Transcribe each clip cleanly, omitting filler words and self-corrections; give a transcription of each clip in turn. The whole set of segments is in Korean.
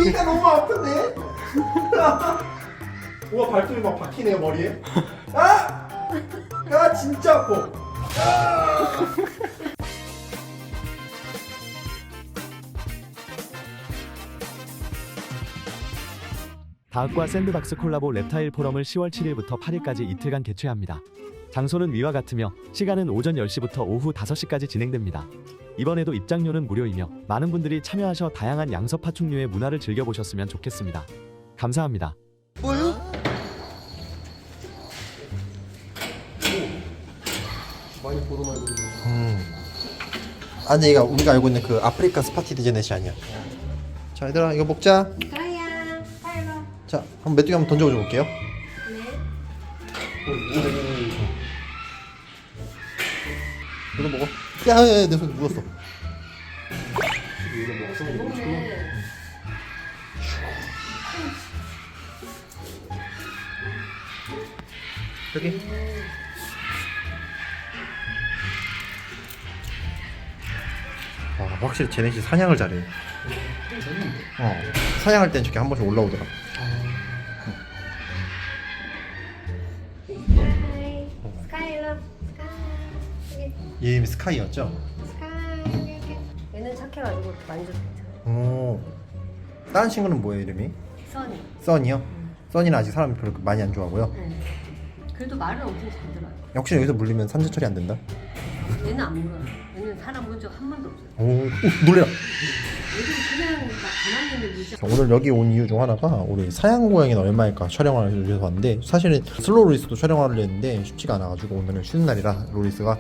뿌리가 너무 아프네. 우와 발톱이 막 박히네요 머리에. 아! 아 진짜 아파. 다학과 샌드박스 콜라보 reptile 포럼을 10월 7일부터 8일까지 이틀간 개최합니다. 장소는 위와 같으며 시간은 오전 10시부터 오후 5시까지 진행됩니다. 이번에도 입장료는 무료이며 많은 분들이 참여하셔 다양한 양서 파충류의 문화를 즐겨보셨으면 좋겠습니다. 감사합니다. 뭐요? 많이 보도 말고. 아니 얘가 우리가 알고 있는 그 아프리카 스파티드 제넷이 아니야. 자 얘들아 이거 먹자. 가야, 빨로. 자 한번 메뚜기 한번 던져보자 볼게요. 네. 이거 먹어. 야야야 내 손에 묻었어. 이거는 여기. 와 확실히 제넷이 사냥을 잘해. 사냥할 땐 저렇게 한 번씩 올라오더라. 하이. 스카이로. 스카이. 얘 이름이 스카이였죠? 스카이. 얘는 착해가지고 이렇게 만져도 괜찮아. 오. 다른 친구는 뭐예요 이름이? 써니. 써니요? 써니는 아직 사람이 별로 많이 안 좋아하고요. 네. 그래도 말을 엄청 잘 들어요. 역시 여기서 물리면 산재 처리 안 된다. 얘는 안 물어요. 얘는 사람 본 적 한 번도 없어요. 오, 놀래라. 얘도 그냥 막 가만히 있는 물죠. 오늘 여기 온 이유 중 하나가 우리 사양 고양이는 얼마일까 촬영을 위해서 왔는데 사실은 슬로우 로리스도 촬영하려 했는데 쉽지가 않아가지고 오늘은 쉬는 날이라 로리스가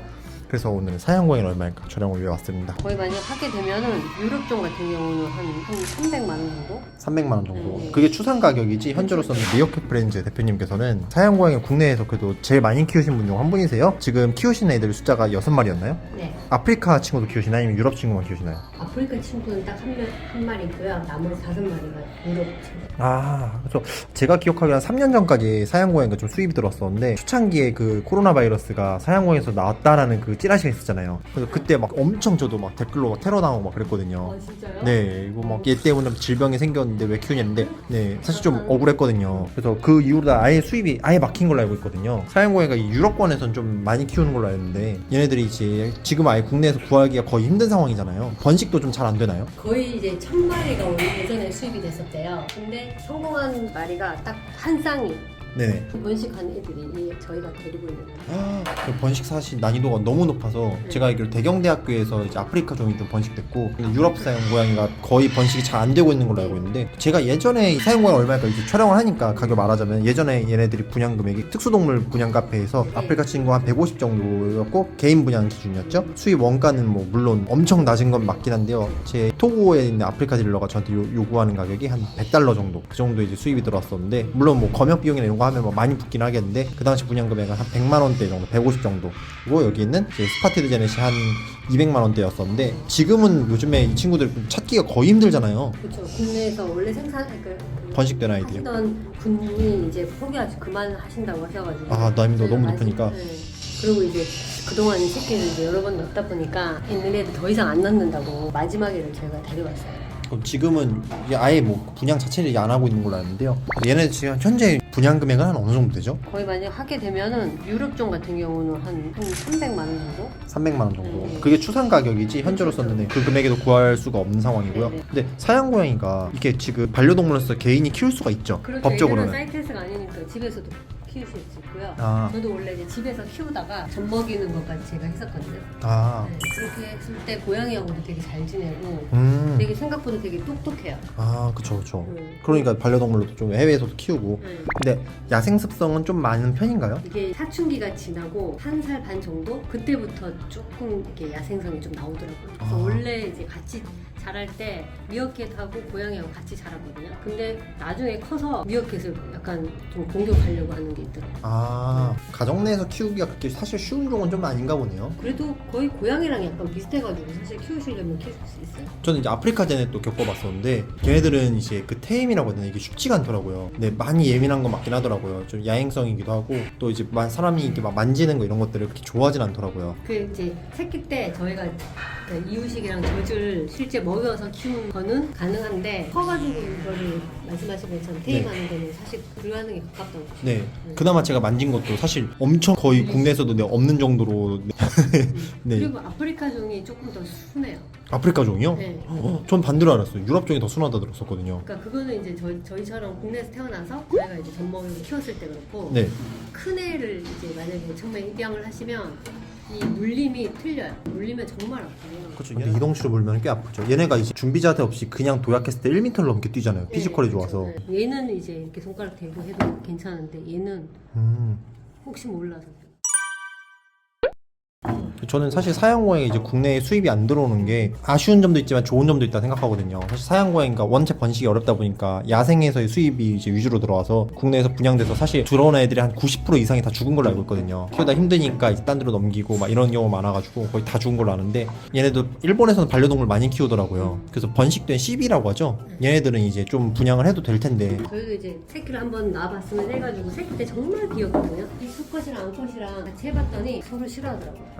그래서 오늘은 사양 고양이는 얼마일까 촬영을 위해 왔습니다. 거의 만약 하게 되면은 유럽종 같은 경우는 한 300만 원 정도? 300만 원 정도. 네. 그게 추산 가격이지 현재로서는 미어캣 브랜드 대표님께서는 사양 고양이 국내에서 그래도 제일 많이 키우신 분 중 한 분이세요. 지금 키우신 애들 숫자가 6마리였나요? 네. 아프리카 친구도 키우시나요? 아니면 유럽 친구만 키우시나요? 아프리카 친구는 딱 한 마리 있고요. 나머지 5마리가 유럽 친구. 아, 그래서 제가 기억하기로 한 3년 전까지 사양고양이가 좀 수입이 들었었는데 초창기에 그 코로나 바이러스가 사양고양이에서 나왔다라는 그 찌라시가 있었잖아요. 그래서 그때 막 엄청 저도 막 댓글로 막 테러 당하고 막 그랬거든요. 진짜요? 네, 이거 막 얘 때문에 질병이 생겼는데 왜 키우냐는데 네, 사실 좀 억울했거든요. 그래서 그 이후로 아예 수입이 아예 막힌 걸로 알고 있거든요. 사양고양이가 이 유럽권에서는 좀 많이 키우는 걸로 알았는데 얘네들이 이제 지금 아예 국내에서 구하기가 거의 힘든 상황이잖아요. 번식도 좀 잘 안 되나요? 거의 이제 1000마리가 예전에 수입이 됐었대요. 근데 성공한 마리가 딱 한 쌍이 네네. 번식한 애들이 저희가 데리고 있는 거예요. 그 번식 사실 난이도가 너무 높아서 제가 알기로 대경대학교에서 이제 아프리카 종이 좀 번식됐고 유럽 사양 고양이가 거의 번식이 잘 안 되고 있는 걸로 알고 있는데 제가 예전에 사양 고양이 얼마일까 이제 촬영을 하니까 가격 말하자면 예전에 얘네들이 분양 금액이 특수동물 분양 카페에서 아프리카 친구 한 150 정도였고 개인 분양 기준이었죠. 수입 원가는 뭐 물론 엄청 낮은 건 맞긴 한데요. 제 토고에 있는 아프리카 딜러가 저한테 요구하는 가격이 한 100달러 정도 그 정도 이제 수입이 들어왔었는데 물론 뭐 검역 비용이나 이런 거 하면 뭐 많이 붙긴 하겠는데 그 당시 분양 금액은 한 100만 원대 정도 150 정도 그리고 여기 있는 스파티드 제넷이 한 200만 원대였었는데 지금은 요즘에 이 친구들 찾기가 거의 힘들잖아요. 그렇죠. 국내에서 원래 번식된 아이들이요. 하시던 분이 이제 포기하시 그만하신다고 하셔가지고 난이도 너무 많이- 높으니까. 네. 그리고 이제 그동안 새끼를 이제 여러 번 넣다 보니까 있는 애들 더 이상 안 낳는다고 마지막에를 저희가 데려왔어요. 그럼 지금은 이게 아예 뭐 분양 자체를 안 하고 있는 걸로 아는데요. 얘네 지금 현재 분양 금액은 한 어느 정도 되죠? 거의 만약 하게 되면은 유럽종 같은 경우는 한 300만 원 정도? 300만 원 정도. 네. 그게 추산 가격이지 현재로서는 그 금액에도 구할 수가 없는 상황이고요. 네. 근데 사양 고양이가 이게 지금 반려동물로서 개인이 키울 수가 있죠. 그렇죠. 법적으로는. 얘네는 사이트에서가 아니니까 집에서도 키우실 수 있고요. 아. 저도 원래 이제 집에서 키우다가 젖 먹이는 것까지 제가 했었거든요. 아, 네, 그렇게 했을 때 고양이하고도 되게 잘 지내고 되게 생각보다 되게 똑똑해요. 그쵸, 그쵸. 네. 그러니까 반려동물로도 좀 해외에서도 키우고. 네. 근데 야생 습성은 좀 많은 편인가요? 이게 사춘기가 지나고 1살 반 정도 그때부터 조금 이렇게 야생성이 좀 나오더라고요. 그래서 원래 이제 같이 자랄 때 미어캣하고 고양이하고 같이 자랐거든요. 근데 나중에 커서 미어캣을 약간 좀 공격하려고 하는 게 있더라고요. 가정 내에서 키우기가 그렇게 사실 쉬운 종은 좀 아닌가 보네요. 그래도 거의 고양이랑 약간 비슷해가지고 사실 키우시려면 키우실 수 있어요. 저는 이제 아프리카 제넷도 겪어봤었는데 걔네들은 이제 그 테임이라고 해야 되나 이게 쉽지가 않더라고요. 근데 많이 예민한 거 맞긴 하더라고요. 좀 야행성이기도 하고 또 이제 사람이 이렇게 막 만지는 거 이런 것들을 그렇게 좋아하진 않더라고요. 그 이제 새끼 때 저희가 그 이유식이랑 젖을 실제 먹여서 키우는 거는 가능한데 커가지고 이거를 말씀하신 것처럼 테이프하는 거는 사실 불가능에 가깝다고 보시면 네. 그나마 제가 만진 것도 사실 엄청 거의 국내에서도 없는 정도로 네. 그리고 아프리카 종이 조금 더 순해요. 아프리카 종이요? 네. 전 반대로 알았어요. 유럽 종이 더 순하다 들었었거든요. 그러니까 그거는 이제 저희처럼 국내에서 태어나서 저희가 이제 젖먹이로 키웠을 때 그렇고 네. 큰 애를 이제 만약에 정말 입양을 하시면 이 물림이 틀려요. 물리면 정말 아파요. 그렇죠. 근데 이동치로 물면 꽤 아프죠. 얘네가 이제 준비 자세 없이 그냥 도약했을 때 1m를 넘게 뛰잖아요. 피지컬이 네, 좋아서. 그렇죠. 네. 얘는 이제 이렇게 손가락 대고 해도 괜찮은데 얘는 혹시 몰라서. 저는 사실 사양고양이 이제 국내에 수입이 안 들어오는 게 아쉬운 점도 있지만 좋은 점도 있다 생각하거든요. 사실 사양고양이가 원체 번식이 어렵다 보니까 야생에서의 수입이 이제 위주로 들어와서 국내에서 분양돼서 사실 들어온 애들이 한 90% 이상이 다 죽은 걸로 알고 있거든요. 키우다 힘드니까 이제 딴 데로 넘기고 막 이런 경우 많아가지고 거의 다 죽은 걸로 아는데 얘네도 일본에서는 반려동물 많이 키우더라고요. 그래서 번식된 CB라고 하죠. 얘네들은 이제 좀 분양을 해도 될 텐데 저희도 이제 새끼를 한번 낳아봤으면 해가지고 새끼 때 정말 귀엽거든요. 이 수컷이랑 암컷이랑 같이 해봤더니 서로 싫어하더라고요.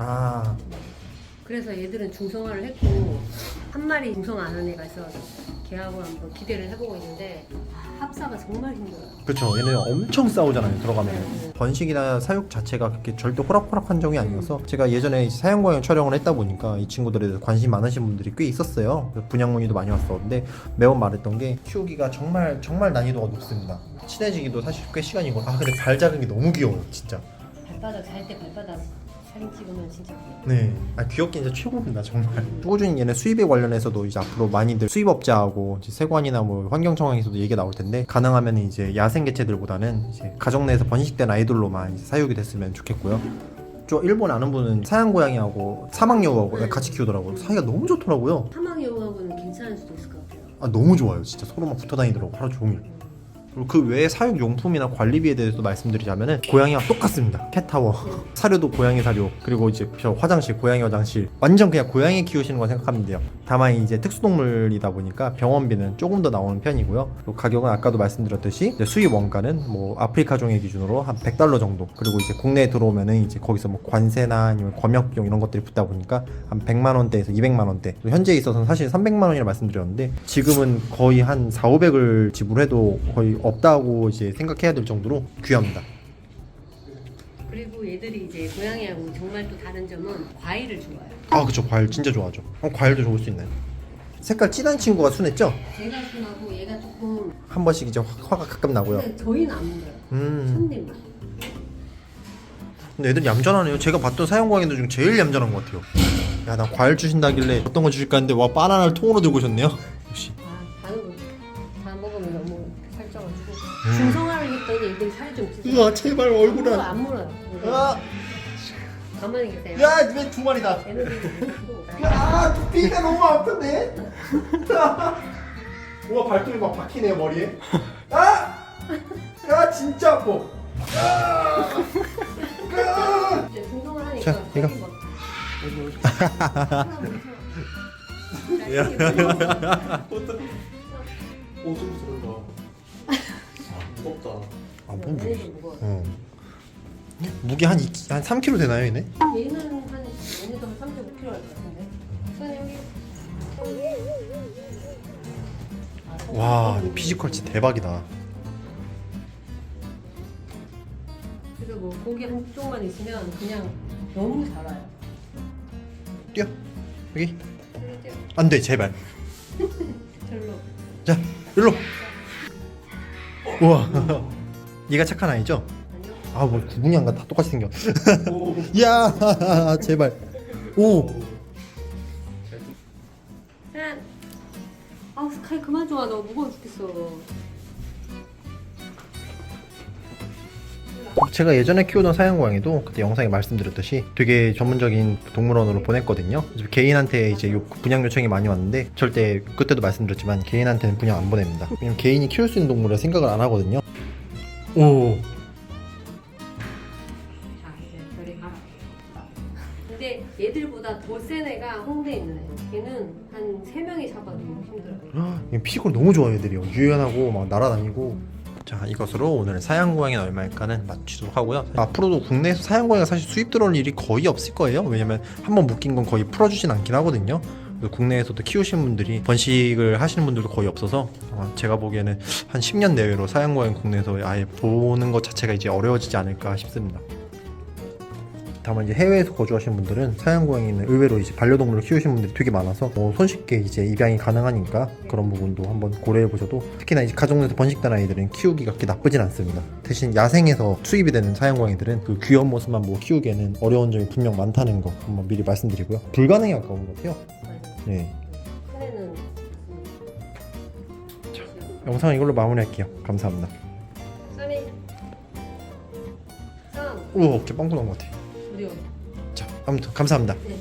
그래서 얘들은 중성화를 했고 한 마리 중성화 안 한 애가 있어서 걔하고 한번 기대를 해보고 있는데 합사가 정말 힘들어요. 그렇죠. 얘네는 엄청 싸우잖아요. 들어가면 네. 번식이나 사육 자체가 그렇게 절대 호락호락한 점이 아니어서 제가 예전에 사양고양 촬영을 했다 보니까 이 친구들에 대해서 관심 많으신 분들이 꽤 있었어요. 그래서 분양 문의도 많이 왔었는데 매번 말했던 게 키우기가 정말 난이도가 높습니다. 친해지기도 사실 꽤 시간이 걸려. 근데 발 작은 게 너무 귀여워요. 진짜. 발바닥 잘 때 발바닥 사진 찍으면 진짜 귀여워. 네. 귀엽게 이제 최고입니다, 정말. 꾸준히 얘네 수입에 관련해서도 이제 앞으로 많이들 수입업자하고 이제 세관이나 뭐 환경청에서도 얘기가 나올 텐데 가능하면 이제 야생 개체들보다는 이제 가정 내에서 번식된 아이들로만 이제 사육이 됐으면 좋겠고요. 저 일본 아는 분은 사양고양이하고 사막여우하고 같이 키우더라고요. 사이가 너무 좋더라고요. 사막여우하고는 괜찮을 수도 있을 것 같아요. 너무 좋아요. 진짜 서로 막 붙어 다니더라고 하루 종일. 그리고 그 외에 사육 용품이나 관리비에 대해서 말씀드리자면은 고양이와 똑같습니다. 캣타워, 사료도 고양이 사료, 그리고 이제 저 화장실, 고양이 화장실 완전 그냥 고양이 키우시는 거 생각하면 돼요. 다만 이제 특수동물이다 보니까 병원비는 조금 더 나오는 편이고요. 그리고 가격은 아까도 말씀드렸듯이 이제 수입 원가는 뭐 아프리카 종의 기준으로 한 $100 정도. 그리고 이제 국내에 들어오면은 이제 거기서 뭐 관세나 아니면 검역 비용 이런 것들이 붙다 보니까 한 100만 원대에서 200만 원대. 현재에 있어서는 사실 300만 원이라 말씀드렸는데 지금은 거의 한 400~500을 지불해도 거의 없다고 이제 생각해야 될 정도로 귀합니다. 그리고 얘들이 이제 고양이하고 정말 또 다른 점은 과일을 좋아해요. 그쵸. 과일 진짜 좋아하죠. 과일도 좋을 수 있나요? 색깔 진한 친구가 순했죠? 제가 순하고 얘가 조금 한 번씩 이제 화가 가끔 나고요. 근데 저희는 안 물어요. 손님만. 근데 애들 얌전하네요. 제가 봤던 사양고양이들 중 제일 얌전한 것 같아요. 야, 나 과일 주신다길래 어떤 거 주실까 했는데 와, 바나나를 통으로 들고 오셨네요. 역시. 다른 거 다 먹으면 너무 살쪄가지고 중성화를 했더니 얘들이 살이 좀 찌죠. 우와, 제발 얼굴 안 물어요. 아, 가만히 계세요. 야, 왜 두 마리다? 두피가 너무 아픈데? 우와, 발톱이 막 박히네요, 머리에. 야, 진짜 아파. 이제 중성화 하니까 자, 이거. 살이 막 오줌 쓰는다. 무겁다. 뭐 얘는 좀 무거워요. 무게 한 3kg 되나요, 얘네? 얘는 한 얘네도 한 3.5kg 할 것 같은데. 손 여기. 와, 피지컬 진짜 대박이다. 그래서 뭐 고기 한쪽만 있으면 그냥 너무 잘와요. 뛰어. 여기. 그러죠? 안 돼, 제발. 절로. 자, 일로. 우와. 얘가 착한 아이죠? 아니요. 뭐 구분이 안 가. 다 똑같이 생겨. 야, 제발. 오. 짠. 스카이 그만 좋아. 너 무거워 죽겠어. 제가 예전에 키우던 사양고양이도 그때 영상에 말씀드렸듯이 되게 전문적인 동물원으로 보냈거든요. 개인한테 이제 분양 요청이 많이 왔는데 절대 그때도 말씀드렸지만 개인한테는 분양 안 보냅니다. 왜냐면 개인이 키울 수 있는 동물을 생각을 안 하거든요. 오. 자, 이제 저리 가라. 근데 얘들보다 더 센 애가 홍대에 있는 애. 걔는 한 3명이 잡아도 힘들어요. 피지컬 너무 좋아요, 애들이요. 유연하고 막 날아다니고. 자, 이것으로 오늘 사양고양이는 얼마일까는 마치도록 하고요. 앞으로도 국내에서 사양고양이가 사실 수입 들어올 일이 거의 없을 거예요. 왜냐면 한번 묶인 건 거의 풀어주진 않긴 하거든요. 국내에서도 키우시는 분들이 번식을 하시는 분들도 거의 없어서 제가 보기에는 한 10년 내외로 사양고양이 국내에서 아예 보는 것 자체가 이제 어려워지지 않을까 싶습니다. 다만 이제 해외에서 거주하시는 분들은 사양고양이는 의외로 이제 반려동물을 키우시는 분들이 되게 많아서 손쉽게 이제 입양이 가능하니까 그런 부분도 한번 고려해 보셔도, 특히나 이제 가족 내에서 번식된 아이들은 키우기가 그렇게 나쁘진 않습니다. 대신 야생에서 수입이 되는 사양고양이들은 그 귀여운 모습만 보고 키우기에는 어려운 점이 분명 많다는 거 한번 미리 말씀드리고요. 불가능에 가까운 것 같아요. 맞아요. 네. 큰애는 영상은 이걸로 마무리할게요. 감사합니다. 쏘리 3 오, 어깨 빵꾸 난것 같아. 어디요? 자, 아무튼 감사합니다. 네.